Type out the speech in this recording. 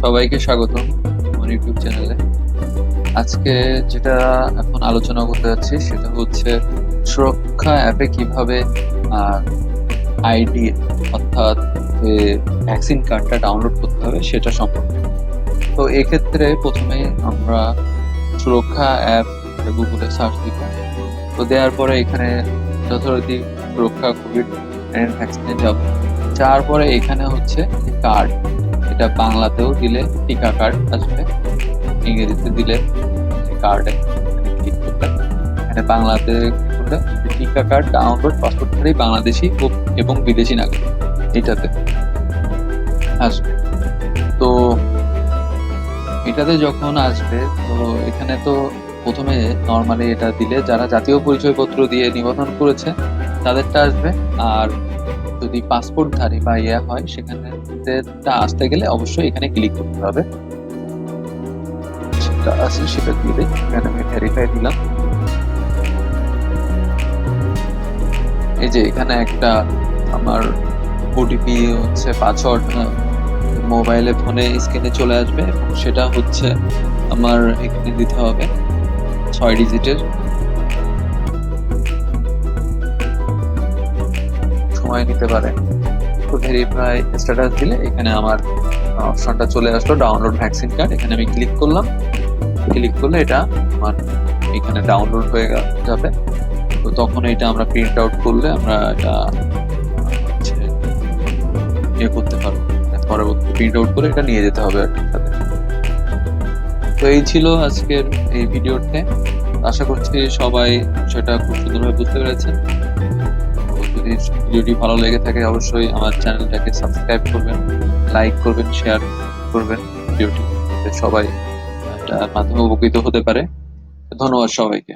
সবাইকে স্বাগতম আমার ইউটিউব চ্যানেলে। আজকে যেটা এখন আলোচনা করতে যাচ্ছি সেটা হচ্ছে সুরক্ষা অ্যাপে কিভাবে আইডি অর্থাৎ যে ভ্যাকসিন কার্ডটা ডাউনলোড করতে হবে সেটা সম্পর্কে। তো এক্ষেত্রে প্রথমে আমরা সুরক্ষা অ্যাপ গুগলে সার্চ দিব। তো দেওয়ার পরে এখানে যথারীতি সুরক্ষা কোভিড ভ্যাকসিনে যাব। যাওয়ার পরে এখানে হচ্ছে কার্ড, এটা বাংলাতেও দিলে টিকা কার্ড আসবে, ইংরেজিতে দিলে কার্ডে ক্লিক করলে এখানে বাংলাতে click করলে টিকা কার্ড ডাউনলোড পাসপোর্টধারী বাংলাদেশি এবং বিদেশি নাগরিক এটাতে আসবে। তো এটাতে যখন আসবে তো এখানে তো প্রথমে নর্মালি এটা দিলে যারা জাতীয় পরিচয়পত্র দিয়ে নিবন্ধন করেছে তাদেরটা আসবে। আর যদি পাসপোর্টধারী বা ইয়ে হয় সেখানে আসতে গেলে অবশ্যই এখানে ক্লিক করতে হবে। সেটা আছে সেটা দিলে এখানে আমি ভেরিফাই দিলাম। এই যে এখানে একটা আমার ওটিপি হচ্ছে পাসওয়ার্ড মোবাইলে ফোনে স্ক্রিনে চলে আসবে এবং সেটা হচ্ছে আমার এখানে দিতে হবে 6 ডিজিটের। সময় নিতে পারে। তো ভেরিফাই স্ট্যাটাস দিলে এখানে আমার অপশনটা চলে আসলো ডাউনলোড ভ্যাকসিন কার্ড। এখানে আমি ক্লিক করলাম। ক্লিক করলে এটা আমার এখানে ডাউনলোড হয়ে যাবে। তো তখন এটা আমরা প্রিন্ট আউট করলে আমরা এটা হচ্ছে ইয়ে করতে পারবো, পরবর্তী প্রিন্ট আউট করে এটা নিয়ে যেতে হবে আর কি সাথে। তো এই ছিল আজকের এই ভিডিওতে। আশা করছি সবাই সেটা খুব সুন্দরভাবে বুঝতে পেরেছেন। যদি ভিডিওটি ভালো লেগে থাকে অবশ্যই আমার চ্যানেলটাকে সাবস্ক্রাইব করবেন, লাইক করবেন, শেয়ার করবেন ভিডিওটি, যাতে সবাই এটার মাধ্যমে উপকৃত হতে পারে। ধন্যবাদ সবাইকে।